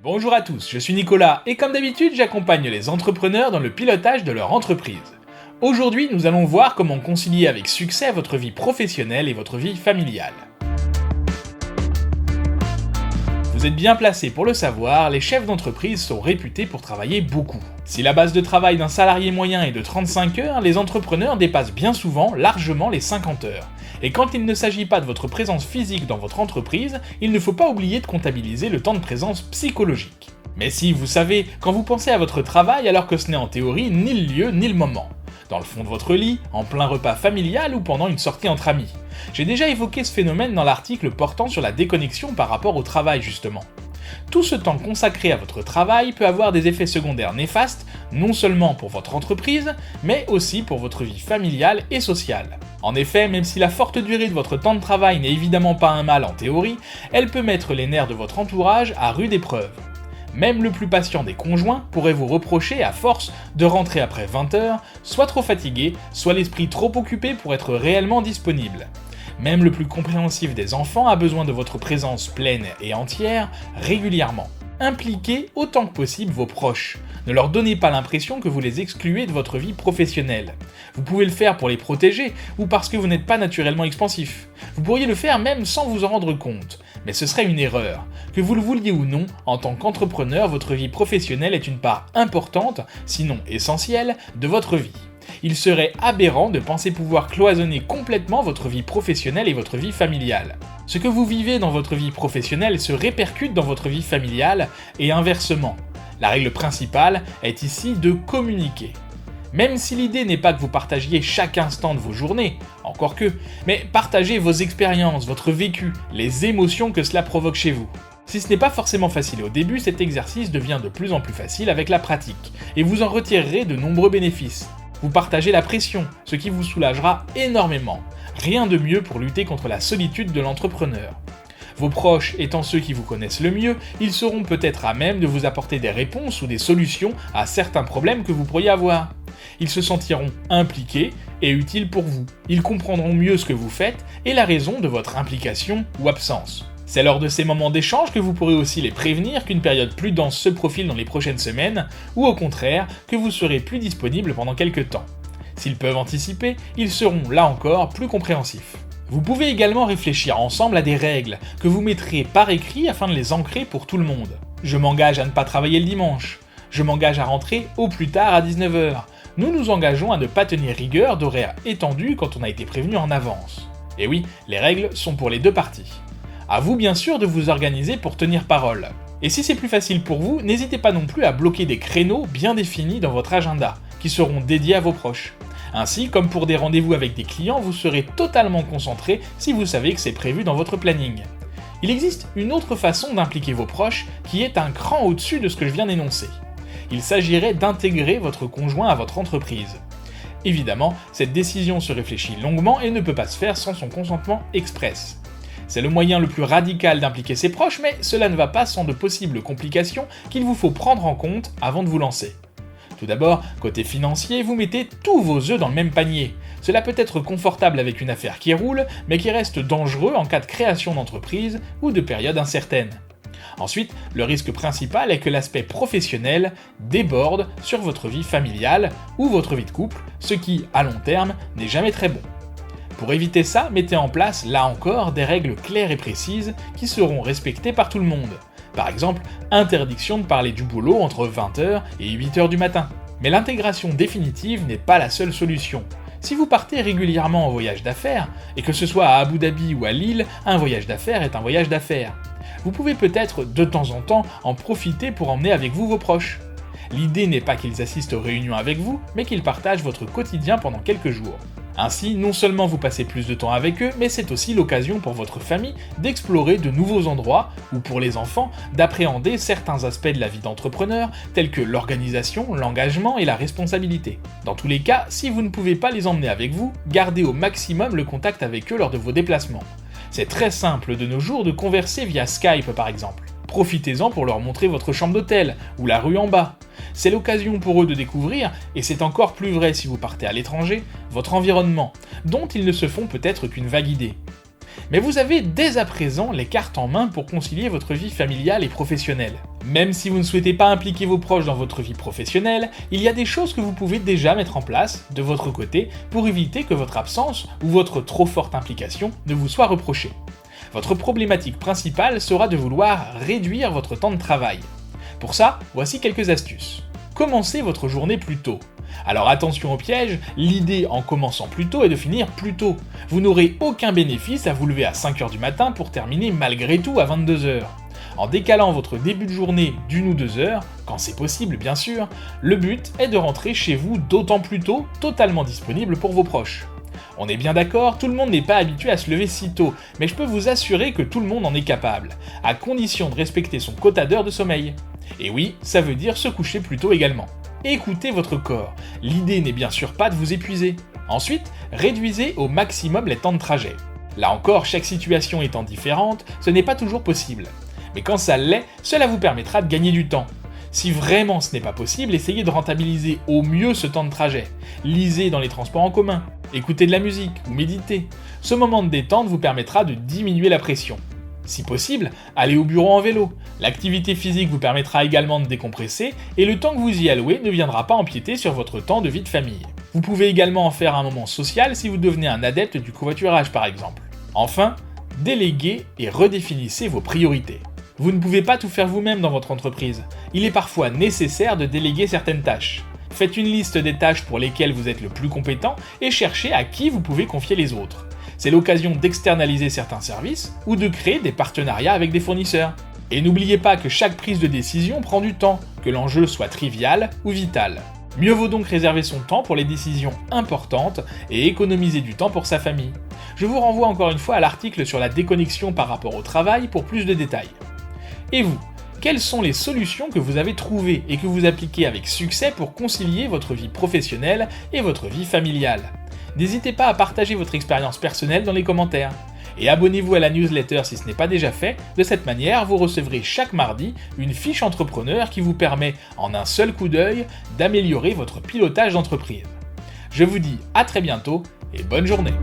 Bonjour à tous, je suis Nicolas et comme d'habitude j'accompagne les entrepreneurs dans le pilotage de leur entreprise. Aujourd'hui nous allons voir comment concilier avec succès votre vie professionnelle et votre vie familiale. Vous êtes bien placé pour le savoir, les chefs d'entreprise sont réputés pour travailler beaucoup. Si la base de travail d'un salarié moyen est de 35 heures, les entrepreneurs dépassent bien souvent largement les 50 heures. Et quand il ne s'agit pas de votre présence physique dans votre entreprise, il ne faut pas oublier de comptabiliser le temps de présence psychologique. Mais si, vous savez, quand vous pensez à votre travail alors que ce n'est en théorie ni le lieu ni le moment. Dans le fond de votre lit, en plein repas familial ou pendant une sortie entre amis. J'ai déjà évoqué ce phénomène dans l'article portant sur la déconnexion par rapport au travail justement. Tout ce temps consacré à votre travail peut avoir des effets secondaires néfastes, non seulement pour votre entreprise, mais aussi pour votre vie familiale et sociale. En effet, même si la forte durée de votre temps de travail n'est évidemment pas un mal en théorie, elle peut mettre les nerfs de votre entourage à rude épreuve. Même le plus patient des conjoints pourrait vous reprocher à force de rentrer après 20 heures, soit trop fatigué, soit l'esprit trop occupé pour être réellement disponible. Même le plus compréhensif des enfants a besoin de votre présence pleine et entière, régulièrement. Impliquez autant que possible vos proches. Ne leur donnez pas l'impression que vous les excluez de votre vie professionnelle. Vous pouvez le faire pour les protéger ou parce que vous n'êtes pas naturellement expansif. Vous pourriez le faire même sans vous en rendre compte. Mais ce serait une erreur. Que vous le vouliez ou non, en tant qu'entrepreneur, votre vie professionnelle est une part importante, sinon essentielle, de votre vie. Il serait aberrant de penser pouvoir cloisonner complètement votre vie professionnelle et votre vie familiale. Ce que vous vivez dans votre vie professionnelle se répercute dans votre vie familiale et inversement. La règle principale est ici de communiquer. Même si l'idée n'est pas que vous partagiez chaque instant de vos journées, encore que, mais partagez vos expériences, votre vécu, les émotions que cela provoque chez vous. Si ce n'est pas forcément facile au début, cet exercice devient de plus en plus facile avec la pratique, et vous en retirerez de nombreux bénéfices. Vous partagez la pression, ce qui vous soulagera énormément. Rien de mieux pour lutter contre la solitude de l'entrepreneur. Vos proches étant ceux qui vous connaissent le mieux, ils seront peut-être à même de vous apporter des réponses ou des solutions à certains problèmes que vous pourriez avoir. Ils se sentiront impliqués et utiles pour vous. Ils comprendront mieux ce que vous faites et la raison de votre implication ou absence. C'est lors de ces moments d'échange que vous pourrez aussi les prévenir qu'une période plus dense se profile dans les prochaines semaines, ou au contraire, que vous serez plus disponible pendant quelques temps. S'ils peuvent anticiper, ils seront, là encore, plus compréhensifs. Vous pouvez également réfléchir ensemble à des règles que vous mettrez par écrit afin de les ancrer pour tout le monde. Je m'engage à ne pas travailler le dimanche. Je m'engage à rentrer au plus tard à 19h. Nous nous engageons à ne pas tenir rigueur d'horaires étendus quand on a été prévenu en avance. Et oui, les règles sont pour les deux parties. À vous bien sûr de vous organiser pour tenir parole. Et si c'est plus facile pour vous, n'hésitez pas non plus à bloquer des créneaux bien définis dans votre agenda, qui seront dédiés à vos proches. Ainsi, comme pour des rendez-vous avec des clients, vous serez totalement concentré si vous savez que c'est prévu dans votre planning. Il existe une autre façon d'impliquer vos proches qui est un cran au-dessus de ce que je viens d'énoncer. Il s'agirait d'intégrer votre conjoint à votre entreprise. Évidemment, cette décision se réfléchit longuement et ne peut pas se faire sans son consentement express. C'est le moyen le plus radical d'impliquer ses proches, mais cela ne va pas sans de possibles complications qu'il vous faut prendre en compte avant de vous lancer. Tout d'abord, côté financier, vous mettez tous vos œufs dans le même panier. Cela peut être confortable avec une affaire qui roule, mais qui reste dangereux en cas de création d'entreprise ou de période incertaine. Ensuite, le risque principal est que l'aspect professionnel déborde sur votre vie familiale ou votre vie de couple, ce qui, à long terme, n'est jamais très bon. Pour éviter ça, mettez en place, là encore, des règles claires et précises qui seront respectées par tout le monde. Par exemple, interdiction de parler du boulot entre 20h et 8h du matin. Mais l'intégration définitive n'est pas la seule solution. Si vous partez régulièrement en voyage d'affaires, et que ce soit à Abu Dhabi ou à Lille, un voyage d'affaires est un voyage d'affaires. Vous pouvez peut-être, de temps en temps, en profiter pour emmener avec vous vos proches. L'idée n'est pas qu'ils assistent aux réunions avec vous, mais qu'ils partagent votre quotidien pendant quelques jours. Ainsi, non seulement vous passez plus de temps avec eux, mais c'est aussi l'occasion pour votre famille d'explorer de nouveaux endroits, ou pour les enfants, d'appréhender certains aspects de la vie d'entrepreneur, tels que l'organisation, l'engagement et la responsabilité. Dans tous les cas, si vous ne pouvez pas les emmener avec vous, gardez au maximum le contact avec eux lors de vos déplacements. C'est très simple de nos jours de converser via Skype par exemple. Profitez-en pour leur montrer votre chambre d'hôtel, ou la rue en bas. C'est l'occasion pour eux de découvrir, et c'est encore plus vrai si vous partez à l'étranger, votre environnement, dont ils ne se font peut-être qu'une vague idée. Mais vous avez dès à présent les cartes en main pour concilier votre vie familiale et professionnelle. Même si vous ne souhaitez pas impliquer vos proches dans votre vie professionnelle, il y a des choses que vous pouvez déjà mettre en place, de votre côté, pour éviter que votre absence ou votre trop forte implication ne vous soit reprochée. Votre problématique principale sera de vouloir réduire votre temps de travail. Pour ça, voici quelques astuces. Commencez votre journée plus tôt. Alors attention au piège, l'idée en commençant plus tôt est de finir plus tôt. Vous n'aurez aucun bénéfice à vous lever à 5h du matin pour terminer malgré tout à 22h. En décalant votre début de journée d'1 ou 2 heures, quand c'est possible bien sûr, le but est de rentrer chez vous d'autant plus tôt, totalement disponible pour vos proches. On est bien d'accord, tout le monde n'est pas habitué à se lever si tôt, mais je peux vous assurer que tout le monde en est capable, à condition de respecter son quota d'heures de sommeil. Et oui, ça veut dire se coucher plus tôt également. Écoutez votre corps, l'idée n'est bien sûr pas de vous épuiser. Ensuite, réduisez au maximum les temps de trajet. Là encore, chaque situation étant différente, ce n'est pas toujours possible. Mais quand ça l'est, cela vous permettra de gagner du temps. Si vraiment ce n'est pas possible, essayez de rentabiliser au mieux ce temps de trajet. Lisez dans les transports en commun, écoutez de la musique ou méditez. Ce moment de détente vous permettra de diminuer la pression. Si possible, allez au bureau en vélo. L'activité physique vous permettra également de décompresser et le temps que vous y allouez ne viendra pas empiéter sur votre temps de vie de famille. Vous pouvez également en faire un moment social si vous devenez un adepte du covoiturage par exemple. Enfin, déléguez et redéfinissez vos priorités. Vous ne pouvez pas tout faire vous-même dans votre entreprise. Il est parfois nécessaire de déléguer certaines tâches. Faites une liste des tâches pour lesquelles vous êtes le plus compétent et cherchez à qui vous pouvez confier les autres. C'est l'occasion d'externaliser certains services ou de créer des partenariats avec des fournisseurs. Et n'oubliez pas que chaque prise de décision prend du temps, que l'enjeu soit trivial ou vital. Mieux vaut donc réserver son temps pour les décisions importantes et économiser du temps pour sa famille. Je vous renvoie encore une fois à l'article sur la déconnexion par rapport au travail pour plus de détails. Et vous, quelles sont les solutions que vous avez trouvées et que vous appliquez avec succès pour concilier votre vie professionnelle et votre vie familiale ? N'hésitez pas à partager votre expérience personnelle dans les commentaires. Et abonnez-vous à la newsletter si ce n'est pas déjà fait, de cette manière vous recevrez chaque mardi une fiche entrepreneur qui vous permet, en un seul coup d'œil, d'améliorer votre pilotage d'entreprise. Je vous dis à très bientôt et bonne journée.